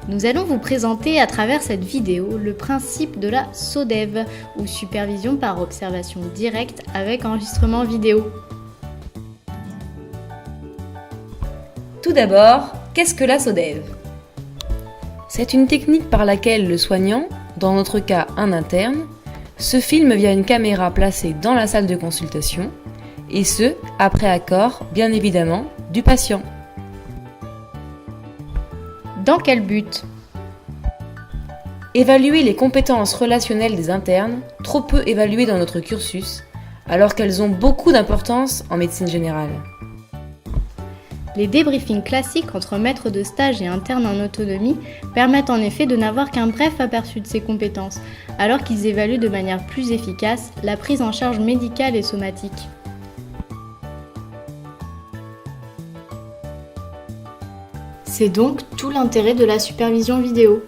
Nous allons vous présenter à travers cette vidéo le principe de la SODEV, ou supervision par observation directe avec enregistrement vidéo. Tout d'abord, qu'est-ce que la SODEV ? C'est une technique par laquelle le soignant, dans notre cas un interne, se filme via une caméra placée dans la salle de consultation, et ce, après accord, bien évidemment, du patient. Dans quel but ? Évaluer les compétences relationnelles des internes, trop peu évaluées dans notre cursus, alors qu'elles ont beaucoup d'importance en médecine générale. Les débriefings classiques entre maîtres de stage et internes en autonomie permettent en effet de n'avoir qu'un bref aperçu de ces compétences, alors qu'ils évaluent de manière plus efficace la prise en charge médicale et somatique. C'est donc tout l'intérêt de la supervision vidéo.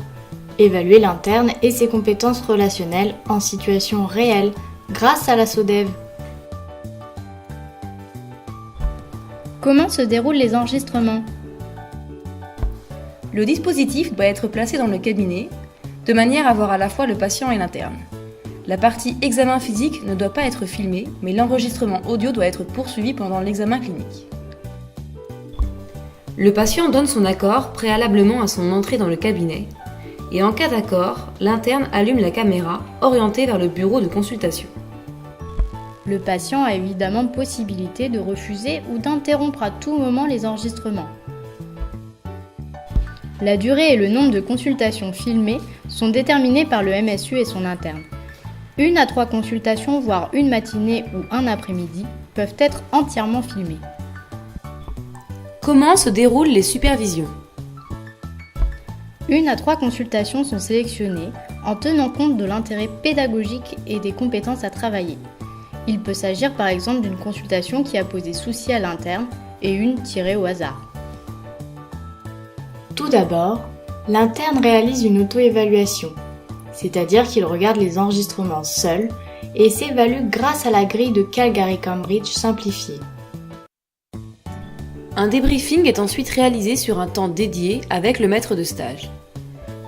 Évaluer l'interne et ses compétences relationnelles en situation réelle grâce à la SODEV. Comment se déroulent les enregistrements ? Le dispositif doit être placé dans le cabinet, de manière à voir à la fois le patient et l'interne. La partie examen physique ne doit pas être filmée, mais l'enregistrement audio doit être poursuivi pendant l'examen clinique. Le patient donne son accord préalablement à son entrée dans le cabinet, et en cas d'accord, l'interne allume la caméra orientée vers le bureau de consultation. Le patient a évidemment possibilité de refuser ou d'interrompre à tout moment les enregistrements. La durée et le nombre de consultations filmées sont déterminés par le MSU et son interne. 1 à 3 consultations, voire une matinée ou un après-midi, peuvent être entièrement filmées. Comment se déroulent les supervisions ? 1 à 3 consultations sont sélectionnées en tenant compte de l'intérêt pédagogique et des compétences à travailler. Il peut s'agir par exemple d'une consultation qui a posé souci à l'interne et une tirée au hasard. Tout d'abord, l'interne réalise une auto-évaluation, c'est-à-dire qu'il regarde les enregistrements seul et s'évalue grâce à la grille de Calgary-Cambridge simplifiée. Un débriefing est ensuite réalisé sur un temps dédié avec le maître de stage.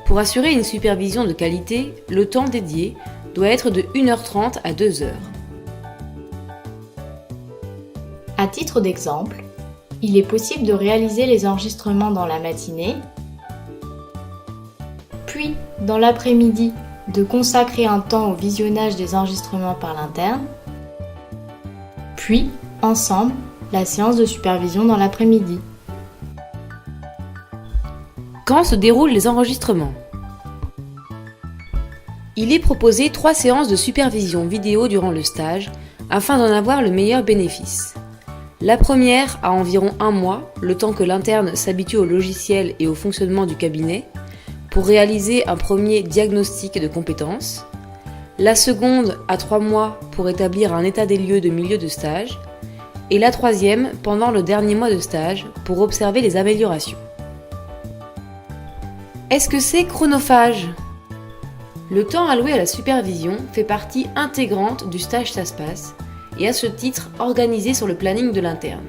Pour assurer une supervision de qualité, le temps dédié doit être de 1h30 à 2h. À titre d'exemple, il est possible de réaliser les enregistrements dans la matinée, puis dans l'après-midi de consacrer un temps au visionnage des enregistrements par l'interne, puis ensemble la séance de supervision dans l'après-midi. Quand se déroulent les enregistrements ? Il est proposé 3 séances de supervision vidéo durant le stage afin d'en avoir le meilleur bénéfice. La première à environ 1 mois, le temps que l'interne s'habitue au logiciel et au fonctionnement du cabinet, pour réaliser un premier diagnostic de compétences. La seconde à 3 mois pour établir un état des lieux de milieu de stage. Et la troisième pendant le dernier mois de stage pour observer les améliorations. Est-ce que c'est chronophage ? Le temps alloué à la supervision fait partie intégrante du stage SaSPAS et à ce titre organisé sur le planning de l'interne.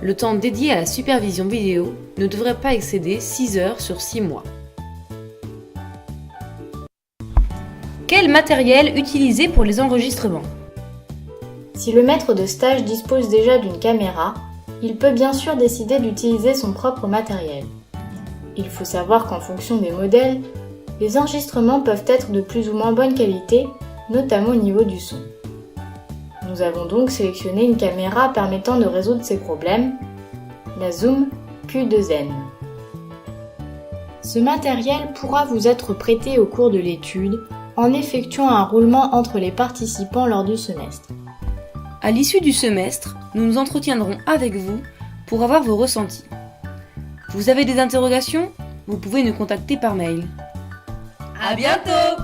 Le temps dédié à la supervision vidéo ne devrait pas excéder 6 heures sur 6 mois. Quel matériel utiliser pour les enregistrements ? Si le maître de stage dispose déjà d'une caméra, il peut bien sûr décider d'utiliser son propre matériel. Il faut savoir qu'en fonction des modèles, les enregistrements peuvent être de plus ou moins bonne qualité, notamment au niveau du son. Nous avons donc sélectionné une caméra permettant de résoudre ces problèmes, la Zoom Q2N. Ce matériel pourra vous être prêté au cours de l'étude en effectuant un roulement entre les participants lors du semestre. À l'issue du semestre, nous nous entretiendrons avec vous pour avoir vos ressentis. Vous avez des interrogations ? Vous pouvez nous contacter par mail. À bientôt!